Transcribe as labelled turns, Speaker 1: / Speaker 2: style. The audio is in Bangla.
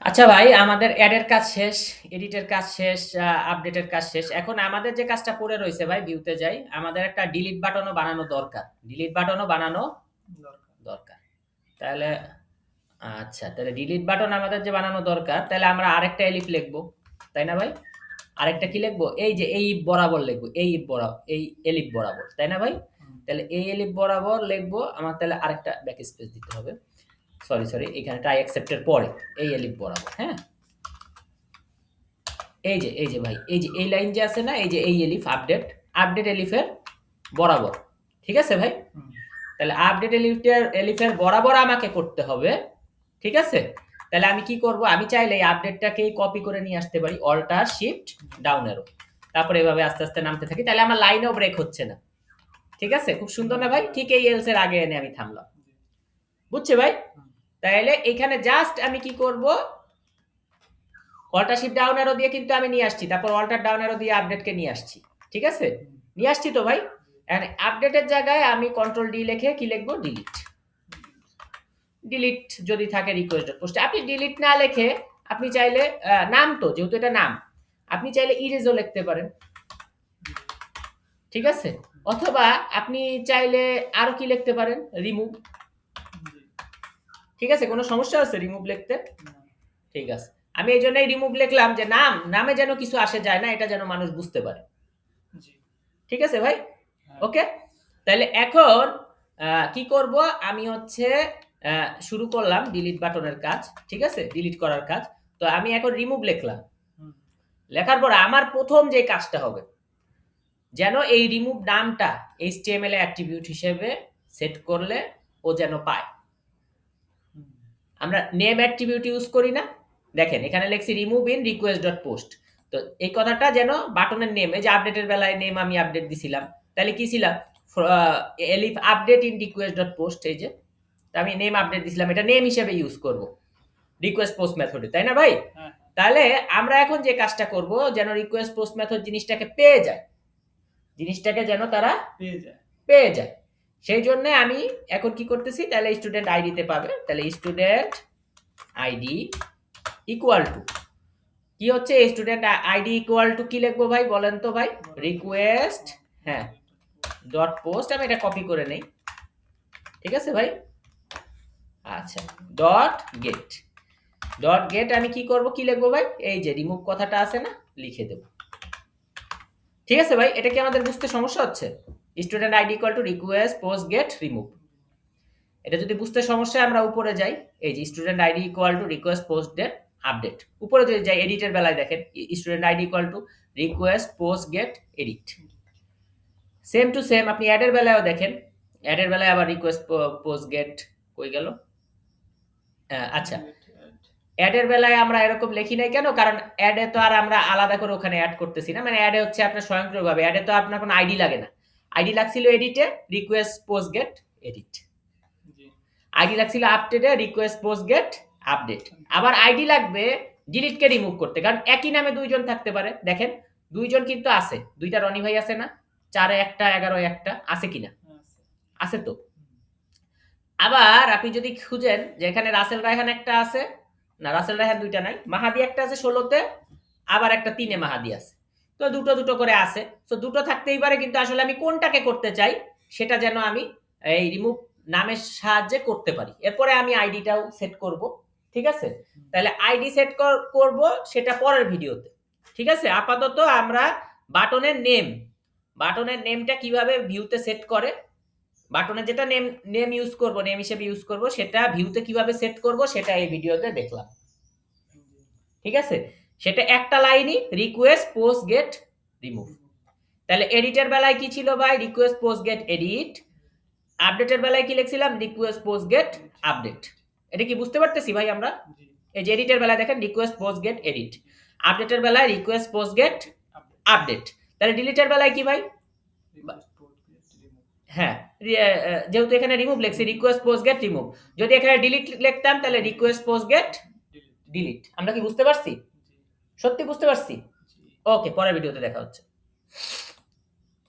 Speaker 1: আচ্ছা ভাই, আমাদের এডের কাজ শেষ, এডিটের কাজ শেষ, আপডেটের কাজ শেষ। এখন আমাদের যে কাজটা পড়ে রইছে ভাই, ভিউতে যাই। আমাদের একটা ডিলিট বাটনও বানানো দরকার। ডিলিট বাটনও বানানো দরকার। তাহলে আচ্ছা, তাহলে ডিলিট বাটন আমাদের যে বানানো দরকার, তাহলে আমরা আরেকটা এলিফ লিখবো। তাই না ভাই? আরেকটা কি লিখবো? এই যে এই বরাবর লিখবো। এই এলিফ বরাবর। তাই না ভাই? তাহলে এই এলিফ বরাবর লিখবো। আমার তাহলে আরেকটা ব্যাকস্পেস দিতে হবে। সরি, এখানে ট্রাই অ্যাকসেপ্ট এর পরে এই এলিফ বরাবর, হ্যাঁ? এই যে ভাই, এই যে এই লাইন যে আছে না, এই যে এই এলিফ আপডেট এলিফের বরাবর। ঠিক আছে ভাই? তাহলে আপডেট এলিফের বরাবর আমাকে করতে হবে। ঠিক আছে? তাহলে আমি কি করব? আমি চাইলে এই আপডেটটাকেই কপি করে নিয়ে আসতে পারি, অল্টার শিফট ডাউন অ্যারো। তারপরে এভাবে আস্তে আস্তে নামতে থাকি। তাহলে আমার লাইনও ব্রেক হচ্ছে না। ঠিক আছে? খুব সুন্দর না ভাই? ঠিক এই এলস এর আগে এনে আমি থামলাম। বুঝছে ভাই? তাহলে এখানে জাস্ট আমি কি করব? অল্টার শিফট ডাউন অ্যারো দিয়ে কিন্তু আমি নিয়ে আসছি। তারপর অল্টার ডাউন অ্যারো দিয়ে আপডেটকে নিয়ে আসছি। ঠিক আছে? নিয়ে আসছি তো ভাই? এন্ড আপডেটের জায়গায় আমি কন্ট্রোল ডি লিখে কি লিখবো? ডিলিট। ডিলিট যদি থাকে রিকোয়েস্ট পোস্টে। আপনি ডিলিট না লিখে আপনি চাইলে নাম তো যেহেতু এটা নাম, আপনি চাইলে ইরেজও লিখতে পারেন। ঠিক আছে? অথবা আপনি চাইলে আরো কি লিখতে পারেন? রিমুভ। ঠিক আছে? কোনো সমস্যা আছে রিমুভ লিখতে? ঠিক আছে। আমি এই জন্যই রিমুভ লিখলাম যে নামে যেন কিছু আসে যায় না, এটা যেন মানুষ বুঝতে পারে। ঠিক আছে ভাই? ওকে? তাহলে এখন কি করব? আমি হচ্ছে শুরু করলাম ডিলিট বাটনের কাজ। ঠিক আছে? ডিলিট করার কাজ। তো আমি এখন রিমুভ লিখলাম। লেখার পর আমার প্রথম যে কাজটা হবে, যেন এই রিমুভ নামটা HTML এ অ্যাট্রিবিউট হিসেবে সেট করলে ও যেন পায়। আমরা নেম অ্যাট্রিবিউট ইউজ করি না? দেখেন এখানে লিখছি remove in request dot post. তো এই কথাটা যেন বাটনের নেম, এই যে আপডেটের বেলায় নেম আমি আপডেট দিছিলাম, তাহলে কি ছিল? এলিফ update in request dot post, এই যে আমি নেম আপডেট দিছিলাম, এটা নেম হিসেবে ইউজ করব রিকোয়েস্ট পোস্ট মেথডে। তাই না ভাই? তাহলে আমরা এখন যে কাজটা করব, যেন রিকোয়েস্ট পোস্ট মেথড জিনিসটাকে পেয়ে যায়, জিনিসটাকে যেন তারা পেয়ে যায়, সেই জন্য আমি এখন কি করতেছি? তাহলে স্টুডেন্ট আইডিতে পাবে। তাহলে স্টুডেন্ট আইডি ইকুয়াল টু কি হচ্ছে? স্টুডেন্ট আইডি ইকুয়াল টু কি লিখবো ভাই? বলেন তো ভাই? রিকোয়েস্ট, হ্যাঁ, ডট পোস্ট। আমি এটা কপি করে নেই। ঠিক আছে ভাই? আচ্ছা, ডট গেট। ডট গেট আমি কি করব? কি লিখবো ভাই? এই যে রিমুভ কথাটা আছে না, লিখে দেব। ঠিক আছে ভাই? এটা কি আমাদের বুঝতে সমস্যা হচ্ছে? Student ID equal to request post get remove. এটা যদি বুঝতে সমস্যা, আমরা উপরে যাই। এই যে student ID equal to request post get update. উপরে যদি যাই এডিটের বেলায় দেখেন student ID equal to request post get edit. Same to same আপনি অ্যাডের বেলায়ও দেখেন। অ্যাডের বেলায় আবার রিকোয়েস্ট পোস্ট গেট কই গেল? আচ্ছা, অ্যাডের বেলায় আমরা এরকম লিখি নাই কেন? কারণ অ্যাডে তো আর আমরা আলাদা করে ওখানে অ্যাড করতেছি না। মানে অ্যাডে হচ্ছে আপনার স্বয়ংক্রিয়ভাবে, অ্যাডে তো আপনার কোনো আইডি লাগে না। আইডি লাগছিল এডিটে, request post get edit. ID লাগছিল আপডেটে, রিকোয়েস্ট পোস্ট গেট আপডেট। আবার আইডি লাগবে ডিলিটকে রিমুভ করতে, কারণ একই নামে দুইজন থাকতে পারে। দেখেন দুইজন কিন্তু আছে, দুইটা রনি ভাই আছে না? 4 এ একটা 11 এ একটা আছে কিনা? আছে তো। আবার আপনি যদি খুঁজেন যে এখানে রাসেল রায়হান একটা আছে না, রাসেল রায়হান দুইটা নাই, মাহাদি একটা আছে 16তে, আবার একটা 3 এ মাহাদি আছে। তো দুটো দুটো করে আছে। তো দুটো থাকতেই পারে, কিন্তু আসলে আমি কোনটাকে করতে চাই সেটা যেন আমি এই রিমুভ নামের সাহায্যে করতে পারি। এরপরে আমি আইডিটাও সেট করব। ঠিক আছে? তাহলে আইডি সেট করব সেটা পরের ভিডিওতে। ঠিক আছে? আপাতত আমরা বাটনের নেমটা কিভাবে ভিউতে সেট করে, বাটনে যেটা নেম ইউজ করব, নেম হিসেবে ইউজ করব, সেটা ভিউতে কিভাবে সেট করব সেটা এই ভিডিওতে দেখলাম। ঠিক আছে? সেটা একটা লাইনই রিকোয়েস্ট পোস্ট গেট রিমুভ। তাহলে এডিটের বেলায় কি ছিল ভাই? Request post get edit. আপডেটের বেলায় কি লিখছিলাম? Request post get update. এটা কি বুঝতে পারতেছি ভাই আমরা? এই যে এডিটের বেলায় দেখেন রিকোয়েস্ট পোস্ট গেট এডিট, আপডেটের বেলায় রিকোয়েস্ট পোস্ট গেট আপডেট। তাহলে ডিলিটের বেলায় কি ভাই? হ্যাঁ, যেহেতু এখানে রিমুভ লিখছি, রিকোয়েস্ট পোস্ট গেট রিমুভ। যদি এখানে ডিলিট লিখতাম তাহলে রিকোয়েস্ট পোস্ট গেট ডিলিট। আমরা কি বুঝতে পারছি? সত্যি বুঝতে পারছি? ওকে, পরের ভিডিওতে দেখা হচ্ছে।